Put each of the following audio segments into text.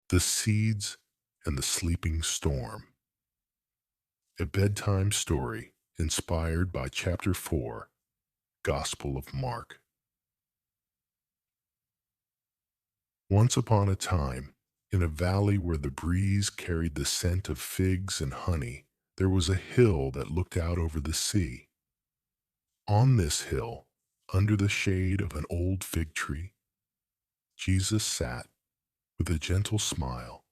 The Seeds and the Sleeping Storm, a bedtime story inspired by Chapter 4, Gospel of Mark. Once upon a time, in a valley where the breeze carried the scent of figs and honey, there was a hill that looked out over the sea. On this hill, under the shade of an old fig tree, Jesus sat with a gentle smile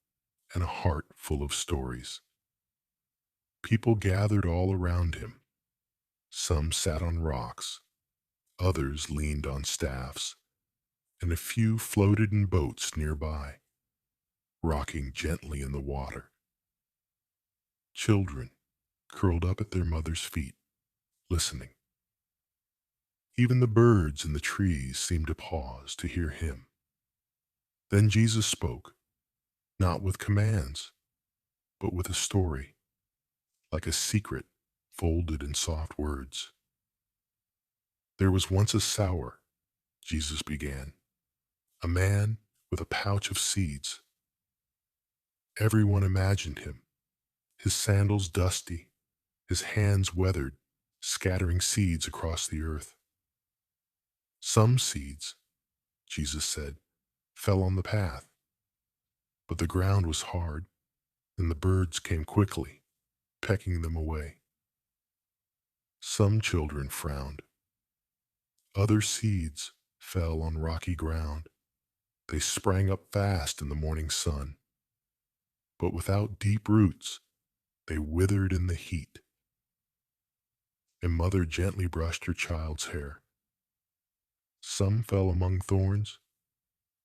and a heart full of stories. People gathered all around him. Some sat on rocks, others leaned on staffs, and a few floated in boats nearby, rocking gently in the water. Children curled up at their mother's feet, listening. Even the birds in the trees seemed to pause to hear him. Then Jesus spoke, not with commands, but with a story, like a secret folded in soft words. There was once a sower, Jesus began, a man with a pouch of seeds. Everyone imagined him, his sandals dusty, his hands weathered, scattering seeds across the earth. Some seeds, Jesus said, fell on the path, but the ground was hard, and the birds came quickly, pecking them away. Some children frowned. Other seeds fell on rocky ground. They sprang up fast in the morning sun, but without deep roots, they withered in the heat. A mother gently brushed her child's hair. Some fell among thorns,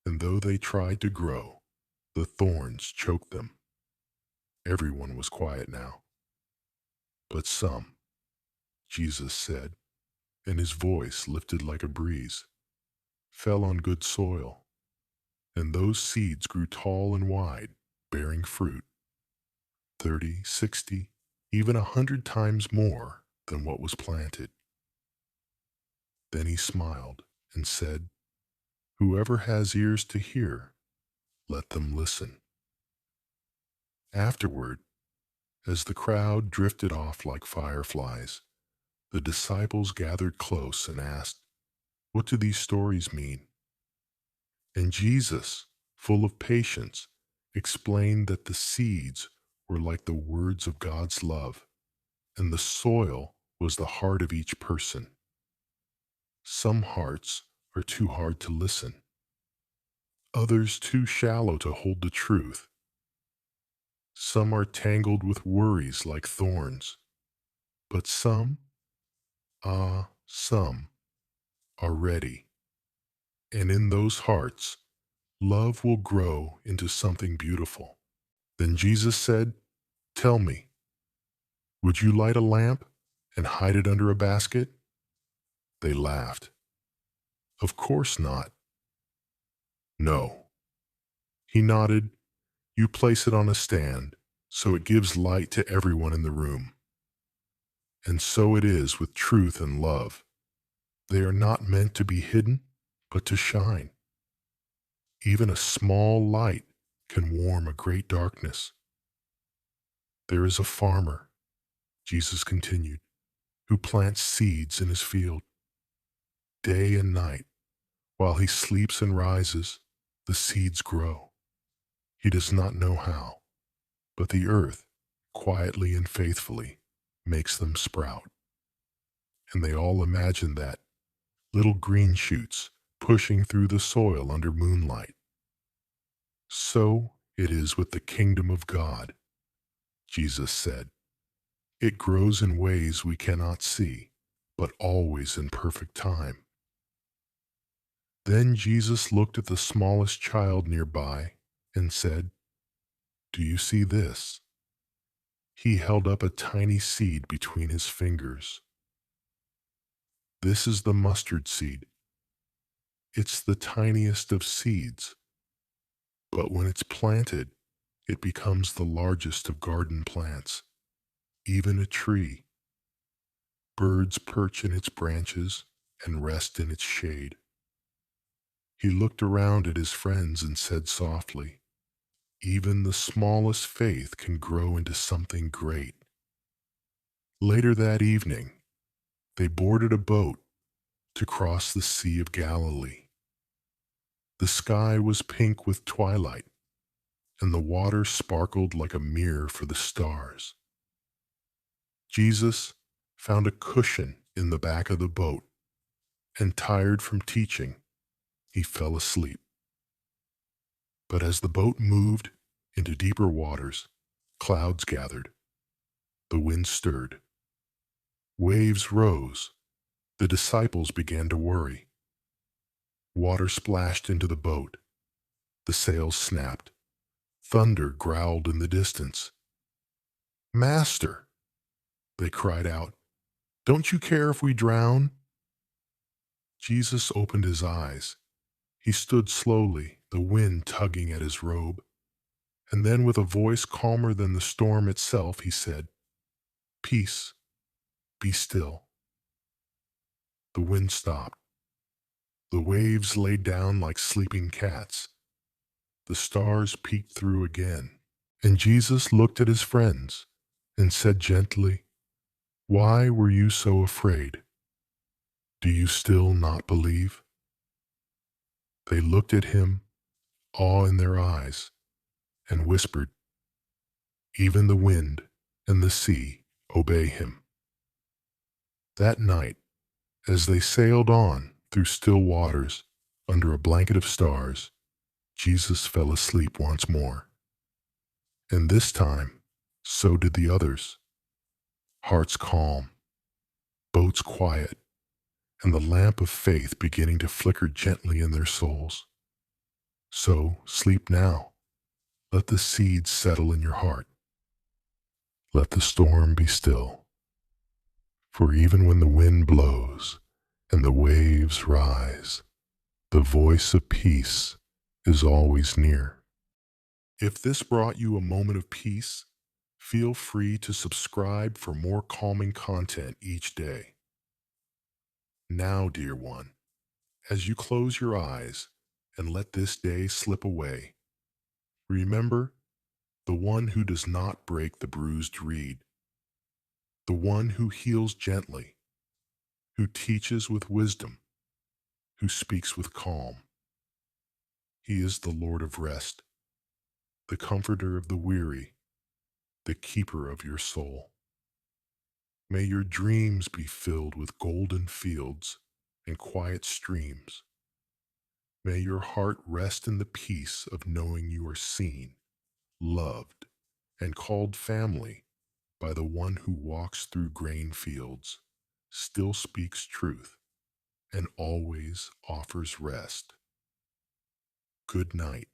and though they tried to grow, the thorns choked them. Everyone was quiet now. But some, Jesus said, and his voice lifted like a breeze, fell on good soil, and those seeds grew tall and wide, bearing fruit, 30, 60, even 100 times more than what was planted. Then he smiled and said, "Whoever has ears to hear, let them listen." Afterward, as the crowd drifted off like fireflies, the disciples gathered close and asked, "What do these stories mean?" And Jesus, full of patience, explained that the seeds were like the words of God's love, and the soil was the heart of each person. Some hearts are too hard to listen, others too shallow to hold the truth. Some are tangled with worries like thorns, but some are ready. And in those hearts, love will grow into something beautiful. Then Jesus said, "Tell me, would you light a lamp and hide it under a basket?" They laughed. "Of course not." "No." He nodded. "You place it on a stand, so it gives light to everyone in the room. And so it is with truth and love. They are not meant to be hidden, but to shine. Even a small light can warm a great darkness. There is a farmer," Jesus continued, "who plants seeds in his field. Day and night, while he sleeps and rises, the seeds grow. He does not know how, but the earth, quietly and faithfully, makes them sprout. And they all imagine that, little green shoots pushing through the soil under moonlight. So it is with the kingdom of God," Jesus said. "It grows in ways we cannot see, but always in perfect time." Then Jesus looked at the smallest child nearby and said, "Do you see this?" He held up a tiny seed between his fingers. "This is the mustard seed. It's the tiniest of seeds, but when it's planted, it becomes the largest of garden plants, even a tree. Birds perch in its branches and rest in its shade." He looked around at his friends and said softly, Even the smallest faith can grow into something great. Later that evening, they boarded a boat to cross the Sea of Galilee. The sky was pink with twilight, and the water sparkled like a mirror for the stars. Jesus found a cushion in the back of the boat, and tired from teaching, he fell asleep. But as the boat moved into deeper waters, clouds gathered, the wind stirred, waves rose, the disciples began to worry. Water splashed into the boat, the sails snapped, thunder growled in the distance. "Master," they cried out, "don't you care if we drown?" Jesus opened his eyes. He stood slowly, the wind tugging at his robe. And then with a voice calmer than the storm itself, he said, "Peace, be still." The wind stopped. The waves lay down like sleeping cats. The stars peeked through again. And Jesus looked at his friends and said gently, "Why were you so afraid? Do you still not believe?" They looked at him, awe in their eyes, and whispered, "Even the wind and the sea obey him." That night, as they sailed on through still waters under a blanket of stars, Jesus fell asleep once more. And this time, so did the others. Hearts calm, boats quiet, and the lamp of faith beginning to flicker gently in their souls. So sleep now. Let the seeds settle in your heart. Let the storm be still. For even when the wind blows and the waves rise, the voice of peace is always near. If this brought you a moment of peace, feel free to subscribe for more calming content each day. Now, dear one, as you close your eyes and let this day slip away, remember the one who does not break the bruised reed, the one who heals gently, who teaches with wisdom, who speaks with calm. He is the Lord of rest, the comforter of the weary, the keeper of your soul. May your dreams be filled with golden fields and quiet streams. May your heart rest in the peace of knowing you are seen, loved, and called family by the one who walks through grain fields, still speaks truth, and always offers rest. Good night.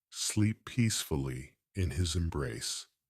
Sleep peacefully in his embrace.